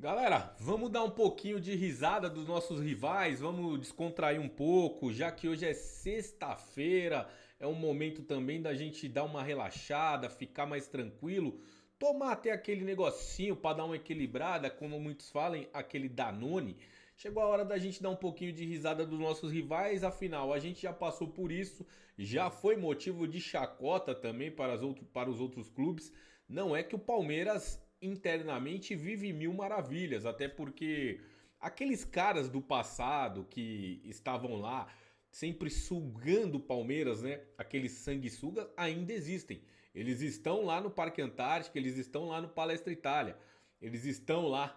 Galera, vamos dar um pouquinho de risada dos nossos rivais, vamos descontrair um pouco, já que hoje é sexta-feira, é um momento também da gente dar uma relaxada, ficar mais tranquilo, tomar até aquele negocinho para dar uma equilibrada, como muitos falam, aquele Danone. Chegou a hora da gente dar um pouquinho de risada dos nossos rivais, afinal, a gente já passou por isso, já foi motivo de chacota também para os outros clubes. Não é que o Palmeiras internamente vive mil maravilhas, até porque aqueles caras do passado que estavam lá sempre sugando o Palmeiras, né? Aqueles sanguessugas ainda existem. Eles estão lá no Parque Antártico, eles estão lá no Palestra Itália, eles estão lá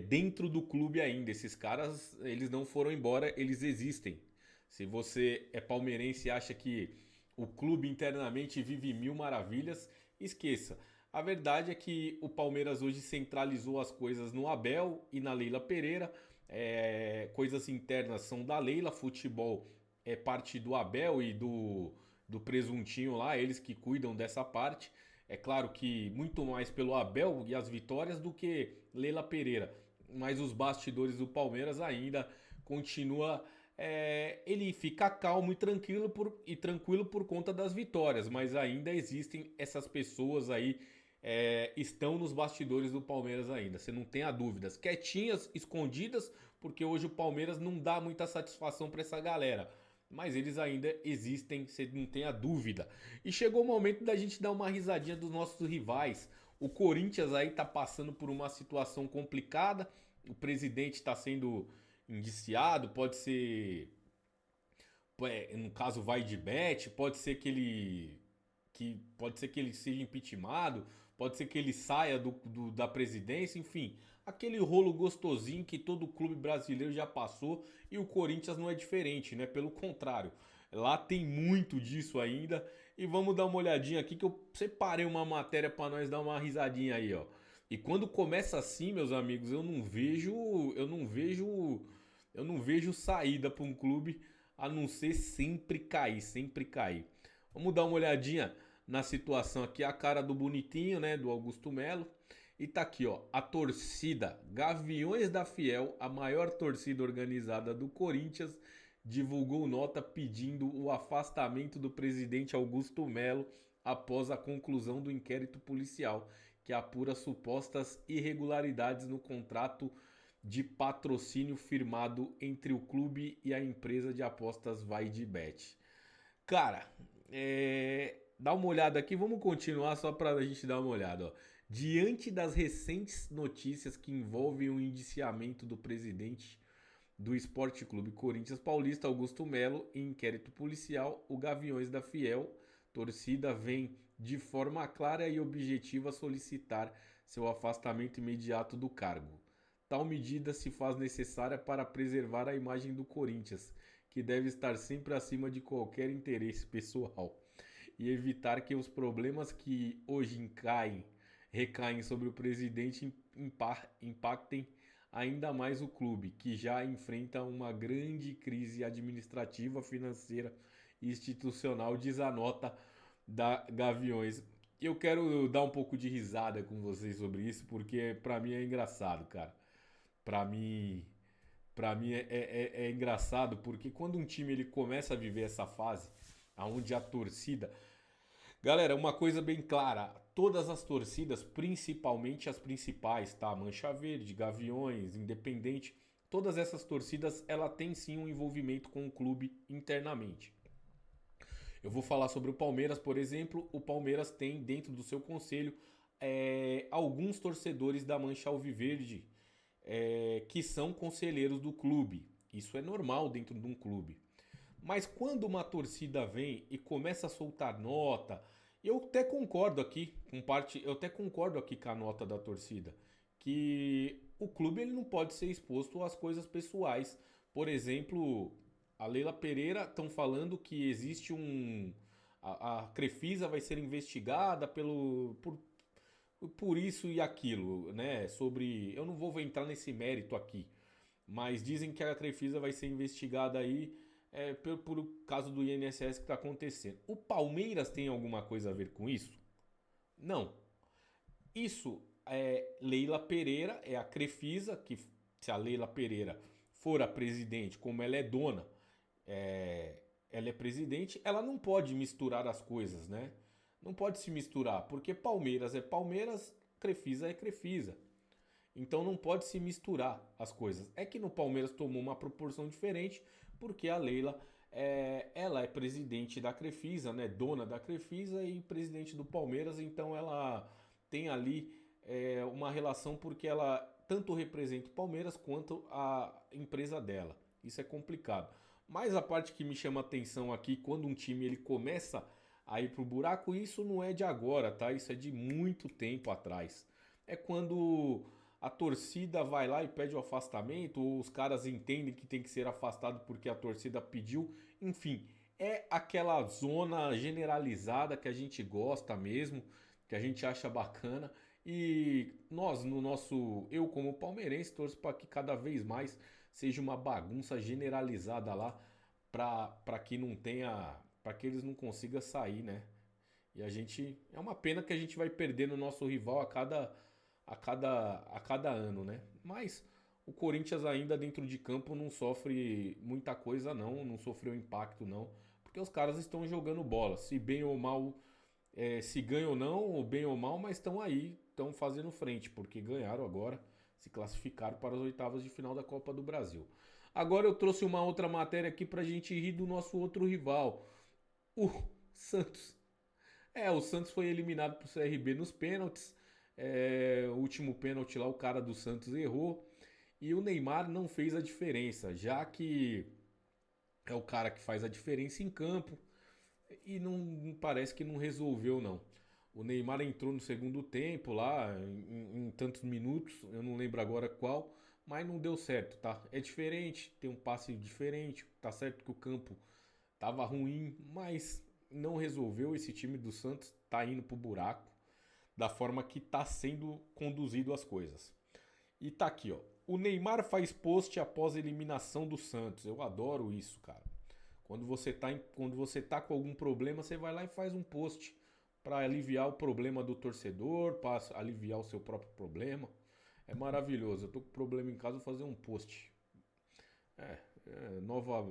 dentro do clube ainda. Esses caras, eles não foram embora, eles existem. Se você é palmeirense e acha que o clube internamente vive mil maravilhas, esqueça. A verdade é que o Palmeiras hoje centralizou as coisas no Abel e na Leila Pereira. Coisas internas são da Leila, futebol é parte do Abel e do presuntinho lá, eles que cuidam dessa parte. É claro que muito mais pelo Abel e as vitórias do que Leila Pereira. Mas os bastidores do Palmeiras ainda continua. Ele fica calmo e tranquilo por conta das vitórias, mas ainda existem essas pessoas aí, estão nos bastidores do Palmeiras ainda. Você não tenha dúvidas, quietinhas, escondidas, porque hoje o Palmeiras não dá muita satisfação para essa galera. Mas eles ainda existem, você não tenha dúvida. E chegou o momento da gente dar uma risadinha dos nossos rivais. O Corinthians aí tá passando por uma situação complicada. O presidente está sendo indiciado, pode ser, no caso vai de bet, pode ser que ele seja impeachmentado, pode ser que ele saia da presidência, enfim, aquele rolo gostosinho que todo clube brasileiro já passou e o Corinthians não é diferente, né? Pelo contrário, lá tem muito disso ainda. E vamos dar uma olhadinha aqui que eu separei uma matéria para nós dar uma risadinha aí, ó. E quando começa assim, meus amigos, eu não vejo saída para um clube a não ser sempre cair, sempre cair. Vamos dar uma olhadinha na situação aqui, a cara do bonitinho, né, do Augusto Melo. E tá aqui, ó, a torcida Gaviões da Fiel, a maior torcida organizada do Corinthians, divulgou nota pedindo o afastamento do presidente Augusto Melo após a conclusão do inquérito policial que apura supostas irregularidades no contrato de patrocínio firmado entre o clube e a empresa de apostas Vai de Bet. Cara, dá uma olhada aqui, vamos continuar só para a gente dar uma olhada. Ó. Diante das recentes notícias que envolvem o indiciamento do presidente do Esporte Clube Corinthians Paulista, Augusto Melo, em inquérito policial, o Gaviões da Fiel, torcida, vem de forma clara e objetiva solicitar seu afastamento imediato do cargo. Tal medida se faz necessária para preservar a imagem do Corinthians, que deve estar sempre acima de qualquer interesse pessoal, e evitar que os problemas que hoje recaem sobre o presidente impactem ainda mais o clube, que já enfrenta uma grande crise administrativa, financeira e institucional, diz a nota da Gaviões. Eu quero dar um pouco de risada com vocês sobre isso, porque pra mim é engraçado, cara. Pra mim, pra mim é engraçado, porque quando um time ele começa a viver essa fase, aonde a torcida. Galera, uma coisa bem clara: todas as torcidas, principalmente as principais, tá? Mancha Verde, Gaviões, Independente, todas essas torcidas, ela tem sim um envolvimento com o clube internamente. Eu vou falar sobre o Palmeiras, por exemplo. O Palmeiras tem dentro do seu conselho alguns torcedores da Mancha Alviverde que são conselheiros do clube. Isso é normal dentro de um clube. Mas quando uma torcida vem e começa a soltar nota, eu até concordo aqui eu até concordo aqui com a nota da torcida, que o clube ele não pode ser exposto às coisas pessoais. Por exemplo, a Leila Pereira estão falando que existe a Crefisa vai ser investigada por isso e aquilo, né? Sobre. Eu não vou entrar nesse mérito aqui. Mas dizem que a Crefisa vai ser investigada aí por caso do INSS que está acontecendo. O Palmeiras tem alguma coisa a ver com isso? Não. Isso Leila Pereira é a Crefisa, que se a Leila Pereira for a presidente, como ela é dona, ela é presidente, ela não pode misturar as coisas, né? Não pode se misturar, porque Palmeiras é Palmeiras, Crefisa é Crefisa. Então não pode se misturar as coisas. É que no Palmeiras tomou uma proporção diferente, porque a Leila ela é presidente da Crefisa, né? Dona da Crefisa e presidente do Palmeiras, então ela tem ali uma relação porque ela tanto representa o Palmeiras quanto a empresa dela. Isso é complicado. Mas a parte que me chama atenção aqui, quando um time ele começa a ir pro buraco, isso não é de agora, tá? Isso é de muito tempo atrás. É quando a torcida vai lá e pede o afastamento, ou os caras entendem que tem que ser afastado porque a torcida pediu. Enfim, é aquela zona generalizada que a gente gosta mesmo, que a gente acha bacana. E nós, no nosso. Eu, como palmeirense, torço para que cada vez mais seja uma bagunça generalizada lá, para que não tenha. Para que eles não consigam sair, né? E a gente. É uma pena que a gente vai perdendo o nosso rival a cada ano, né? Mas o Corinthians ainda dentro de campo não sofre muita coisa não, não sofreu impacto não, porque os caras estão jogando bola, se bem ou mal, se ganham ou não, ou bem ou mal, mas estão aí, estão fazendo frente, porque ganharam agora, se classificaram para as oitavas de final da Copa do Brasil. Agora eu trouxe uma outra matéria aqui pra gente rir do nosso outro rival, o Santos. O Santos foi eliminado pro CRB nos pênaltis. O último pênalti lá, o cara do Santos errou. E o Neymar não fez a diferença, já que é o cara que faz a diferença em campo. E não parece que não resolveu, não. O Neymar entrou no segundo tempo lá, em tantos minutos, eu não lembro agora qual, mas não deu certo, tá? É diferente, tem um passe diferente, tá certo que o campo tava ruim, mas não resolveu. Esse time do Santos tá indo pro buraco da forma que tá sendo conduzido as coisas. E tá aqui, ó. O Neymar faz post após a eliminação do Santos. Eu adoro isso, cara. Quando você tá com algum problema, você vai lá e faz um post para aliviar o problema do torcedor, para aliviar o seu próprio problema. É maravilhoso. Eu tô com problema em casa, vou fazer um post. Nova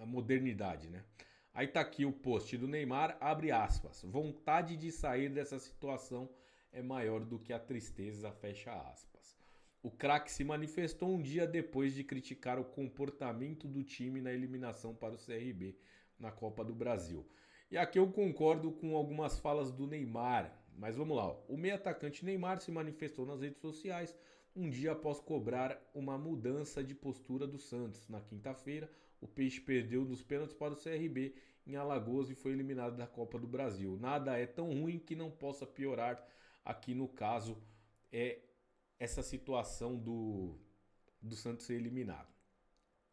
modernidade, né? Aí tá aqui o post do Neymar, abre aspas. Vontade de sair dessa situação é maior do que a tristeza, fecha aspas. O craque se manifestou um dia depois de criticar o comportamento do time na eliminação para o CRB na Copa do Brasil. E aqui eu concordo com algumas falas do Neymar, mas vamos lá. O meio atacante Neymar se manifestou nas redes sociais um dia após cobrar uma mudança de postura do Santos. Na quinta-feira, o Peixe perdeu nos pênaltis para o CRB em Alagoas e foi eliminado da Copa do Brasil. Nada é tão ruim que não possa piorar. Aqui no caso é essa situação do Santos ser eliminado.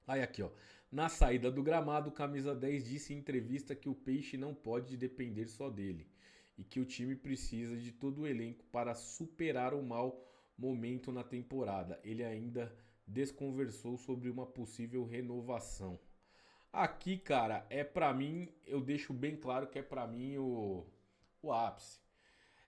Aí aqui, ó. Na saída do gramado, o camisa 10 disse em entrevista que o Peixe não pode depender só dele e que o time precisa de todo o elenco para superar o mau momento na temporada. Ele ainda desconversou sobre uma possível renovação. Aqui, cara, pra mim, eu deixo bem claro que é pra mim o ápice.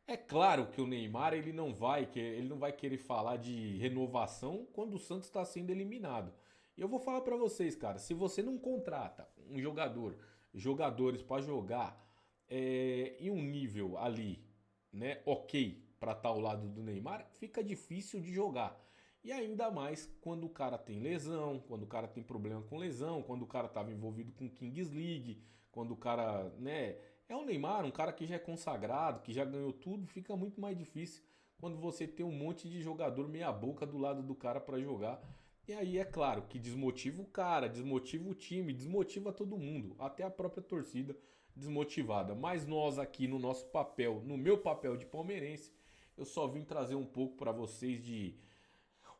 É claro que o Neymar ele não vai querer falar de renovação quando o Santos está sendo eliminado. E eu vou falar pra vocês, cara, se você não contrata um jogadores pra jogar em um nível ali, né, ok, pra estar ao lado do Neymar, fica difícil de jogar. E ainda mais quando o cara tem lesão, quando o cara tem problema com lesão, quando o cara estava envolvido com Kings League, quando o cara, né, é o Neymar, um cara que já é consagrado, que já ganhou tudo, fica muito mais difícil quando você tem um monte de jogador meia boca do lado do cara para jogar. E aí é claro que desmotiva o cara, desmotiva o time, desmotiva todo mundo, até a própria torcida desmotivada. Mas nós aqui no nosso papel, no meu papel de palmeirense, eu só vim trazer um pouco para vocês de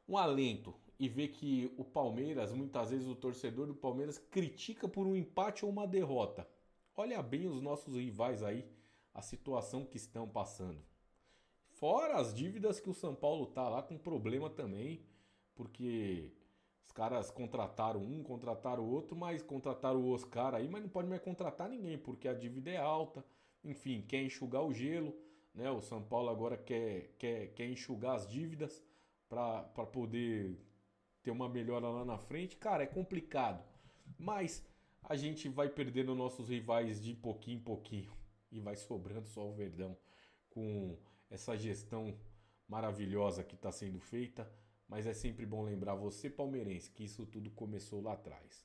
um alento e ver que o Palmeiras, muitas vezes o torcedor do Palmeiras critica por um empate ou uma derrota. Olha bem os nossos rivais aí, a situação que estão passando. Fora as dívidas que o São Paulo tá lá com problema também, porque os caras contrataram um, contrataram o outro, mas contrataram o Oscar aí, mas não pode mais contratar ninguém, porque a dívida é alta. Enfim, quer enxugar o gelo. né? O São Paulo agora quer enxugar as dívidas para poder ter uma melhora lá na frente. Cara, é complicado. Mas a gente vai perdendo nossos rivais de pouquinho em pouquinho. E vai sobrando só o Verdão com essa gestão maravilhosa que está sendo feita. Mas é sempre bom lembrar você, palmeirense, que isso tudo começou lá atrás.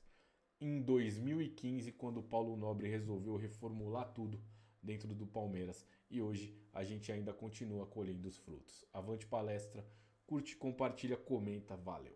Em 2015, quando o Paulo Nobre resolveu reformular tudo dentro do Palmeiras. E hoje a gente ainda continua colhendo os frutos. Avante palestra, curte, compartilha, comenta, valeu!